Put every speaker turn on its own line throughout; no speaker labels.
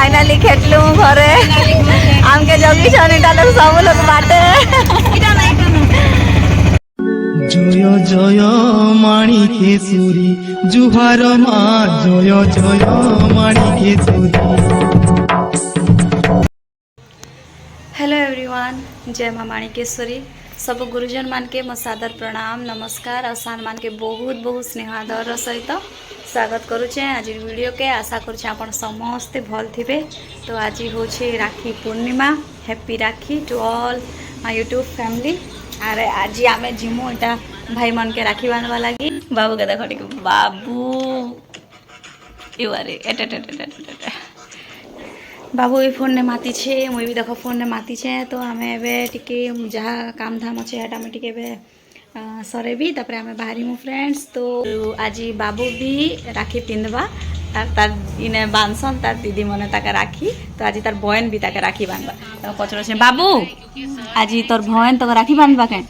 Finally खेटलु घरे आमके जगी छनिटा लोग सब लोग बाटे
जय जय माणिकेश्वरी जुहार मा जय जय माणिकेश्वरी।
हेलो एवरीवन, जय माँ माणिकेश्वरी। सब गुरुजन मान के मो सादर प्रणाम नमस्कार और सान मान के बहुत बहुत स्नेहादर सहित स्वागत करुचे आज वीडियो के। आशा करुचे आपण समस्ते भल थिबे। तो आज हूँ Rakhi Purnima. Happy Rakhi to all my YouTube family. अरे आज आम जिमु इटा भाई मन के राखी बांधवा लगी। बाबू के देख टे बाबू युआरे एटे बाबू ये फोन ने माती छे, मुई भी देखो फोन ने माती छे। तो आम टिके जहाँ काम धाम अच्छे हेटा मुझे टिके सरेबी तापर आम बाहरीमु फ्रेंड्स। तो आज बाबू भी राखी पिंधवा तार इने बांधसन तार दीदी मने ताके राखी। तो आज तार बहन भी ताके राखी बांधवा। तो पचर से बाबू आज तोर बहन तो राखी बांधवा के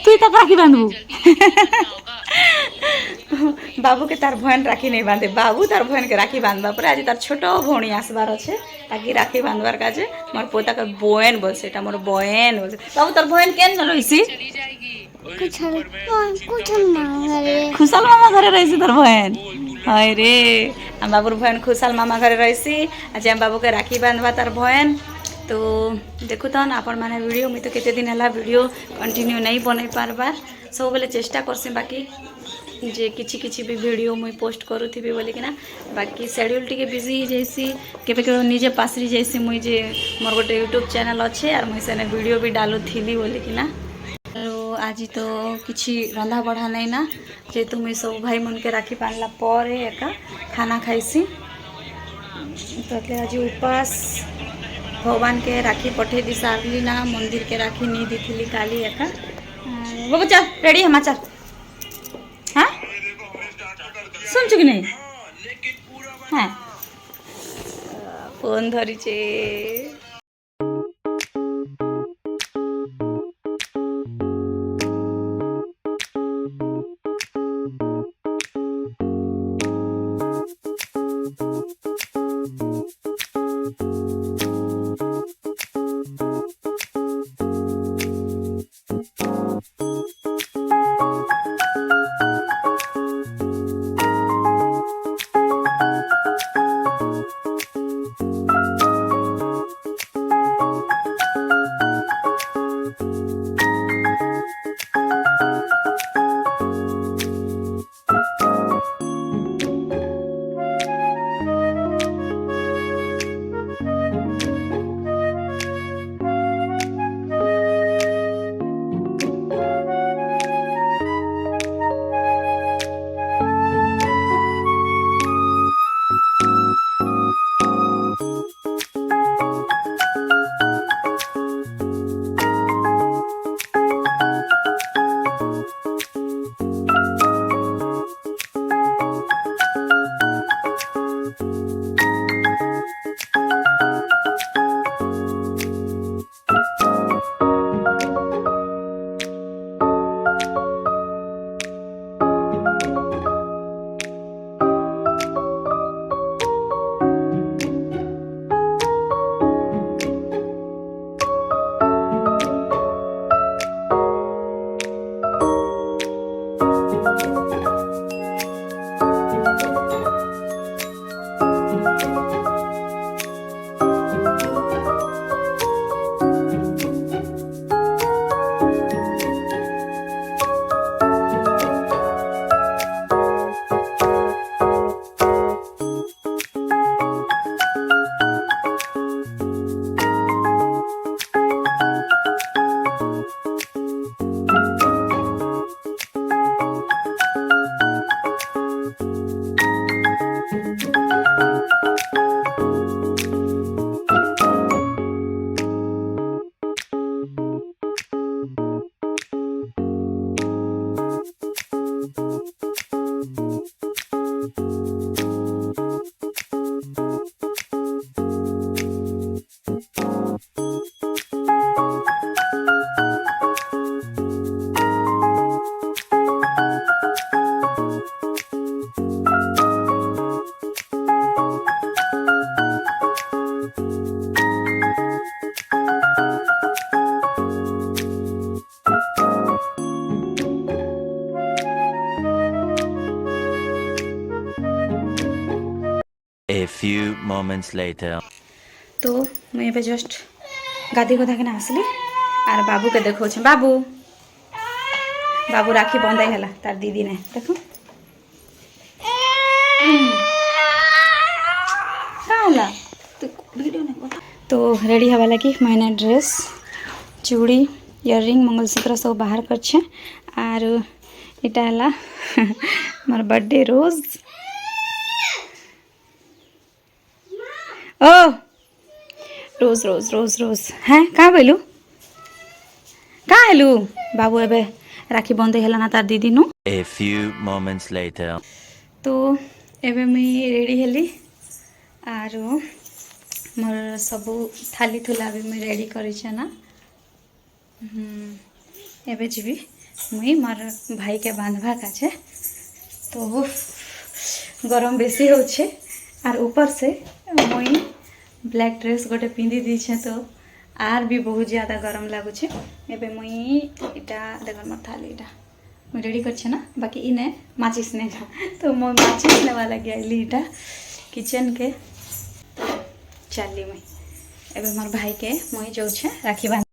तु तक राखी बांधबू बाबू के तार बहन राखी नहीं बांधे। बाबू तार बहन के राखी बांधवा पर आज तार छोट भौणी आसबार अच्छे ताकि राखी बांधवार काजे मोर पोता के बहन बोलसे एटा मोर बहन बोलसे। बाबू तार बहन केन न रहिसी खुशल मामा घरे रहिसी तोर बहन। हाय रे हम बाबूर बहन खुशल मामा घरे रहिसी। आज हम बाबू के राखी बांधवा तार बहन। तो देखु तो आपण माने वीडियो मुई तो केते दिन हला वीडियो कंटिन्यू नहीं बनै पारबार सब बेले चेष्टा करसी बाकी जे किछि किछि भी वीडियो मुई पोस्ट करूथिबी बोली कि ना बाकी शेड्यूल टिके बिजी जैसी केबे केबे निजे पासरी जैसी मुई जे मोर गोटे यूट्यूब चैनल अच्छे और मुई सेने वीडियो भी डालू थिली बोली कि ना। तो आज तो किछि रंधा बढ़ा नहीं ना जेतु मुई सब भाई मन के राखी बांधला पर एका खाना खाइसी। तो आज उपास भगवान के राखी पठे दी सारली ना मंदिर के राखी नहीं दी थी काली एका। बाबू चल रेडी हम चल। हाँ सुन चुकी नहीं हाँ फोन धरी चे।
few moments later.
तो मुझे एबे जस्ट गाधी गोधा के आसली आर बाबू के देखो बाबू बाबू राखी बंधाई है तार दीदी ने देखो तो रेडी हवा लगी मैंने ड्रेस चूड़ी इयररिंग मंगलसूत्र सब बाहर कर आर इटा है मोर बर्थडे रोज ओ रोज रोज रोज रोज हैं कहाँ बोलू कहाँ हेलु बाबू एबे राखी बंधे है ना तार दीदी नु
A few moments later.
तो एबे मुई रेडी हेली आर मोर सबू थाली थुला भी मुई रेडी करी ना एबे जीवी मुई मोर भाई के बांधवा काजे तो गरम बेसी होछे आर ऊपर से मुई ब्लैक ड्रेस गोटे पिंधि दीछे तो आर भी बहुत ज़्यादा गरम लगुचे एबे मुई इटा देख मोर थाली इटा मुई रेडी कर ना बाकी इने माचिस ने तो मुई माचिस नेवा लगे आइली इटा किचन के चली मुई एबे मोर भाई के मुई जाऊे राखी बांध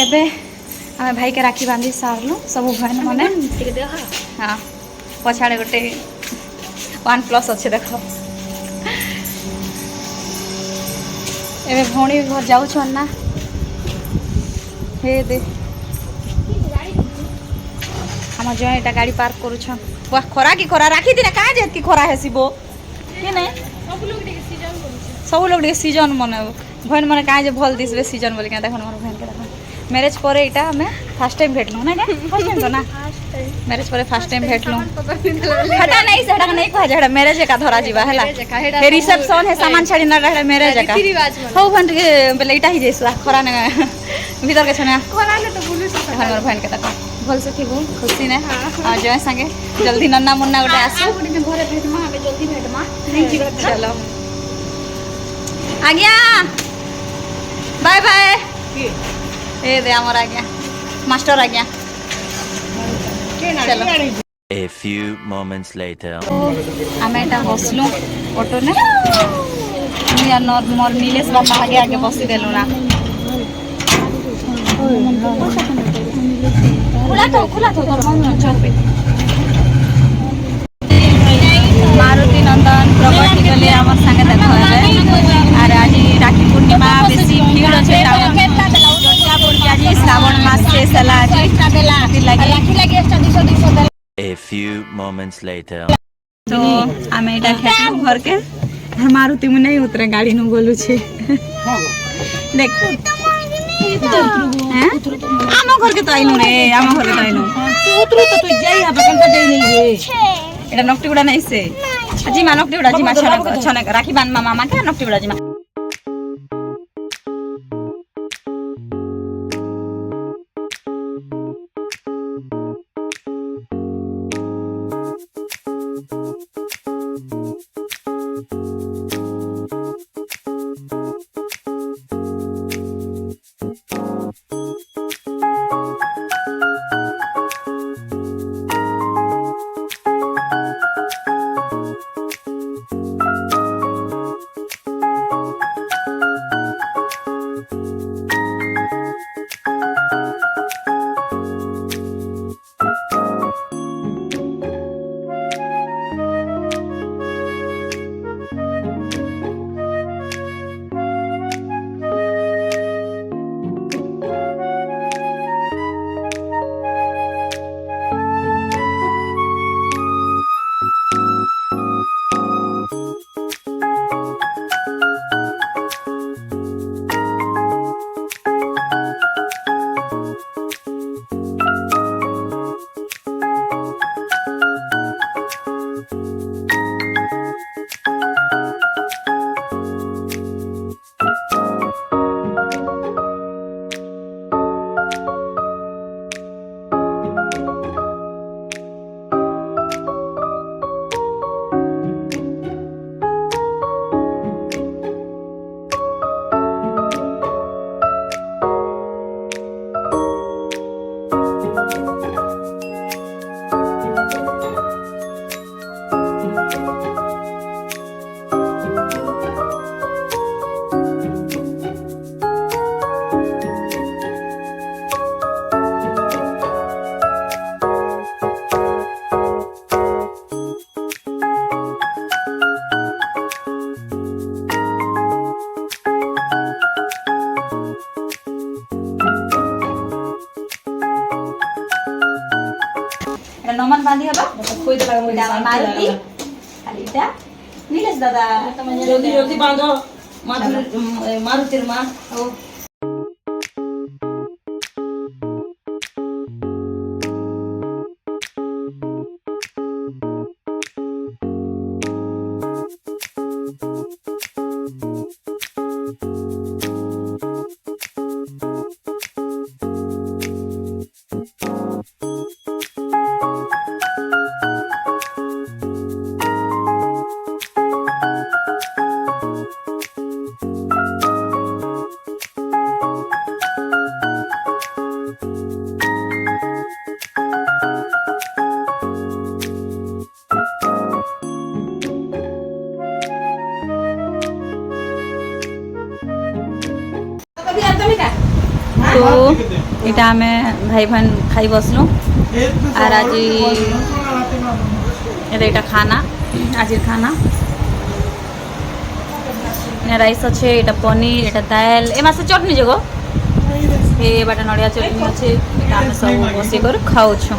एबे आम भाई के राखी बांधी सारलु सब बहन मैंने हाँ पछाड़े गोटे 1+ अच्छे देख एबे भौणी घर जाऊन ना हे दे आम जो एटा गाड़ी पार्क करुछन वाह खरा की खरा राखी दिन कहाँ जेत की खरा है सिबो ये नहीं सब लोग सीजन मन भैन मैंने कहाँ जे भल दिसबे सीजन बोल देख मोर बहन के देख मैरिज पर इटा हमें फर्स्ट टाइम भेटलु ना फर्स्ट टाइम तो ना मैरिज पर फर्स्ट टाइम भेटलु हटा नहीं से हटा नहीं कह जेड़ा मैरिज का धरा जीवा हला हे रिसेप्शन है सामान छाड़ी ना रहे मैरिज का हो भन के बेले इटा ही जेसुआ खरा ने भीतर के छना खरा ने तो बोलु हमर बहन के तक भल से थीबु खुशी ने आ जय संगे जल्दी नन्ना मुन्ना गोटे आसु घरे भेटमा हमें जल्दी भेटमा चलो आ गया बाय बाय ए दे आमर आ गया मास्टर आ गया चलो
A few moments later.
आम एटा बसलु ऑटो ने मोर नीलेश बाबा आगे आगे बसी देलु ना खुला तो मारुति नंदन प्रॉपर्टी के लिए आम संगे देखा और आज राखी पूर्णिमा बेसी भीड़ अच्छे आज श्रावण मास शेष लगे
A few moments later.
तो आम एटा खेलु घर के मारुति में नहीं उतरे गाड़ी नु बोलू छे देख হ্যাঁ আম ঘরকে তো আইনু রে আম ঘরকে তো আইনু এটা নকটি গুড়া নাইছে জিমা নকটি গুড়া জিমা ছনে রাখি বান মামাকে নকটি গুড়া জিমা নমান বাঁধি হবা এটা আমার মারুতি আর এটা নীলেশ দাদা
জলদি জলদি বাঁধো মারুতির মা
ও তো এটা আমি ভাই ভাই খাই বসলু আর আজি এটা খানা আজির খানা রাইস আছে এটা পনির এটা দাল এ মাসে চটনি যোগ এ বাটা নড়িয়া চটনি আছে এটা আমি সব বসি করে খাওছু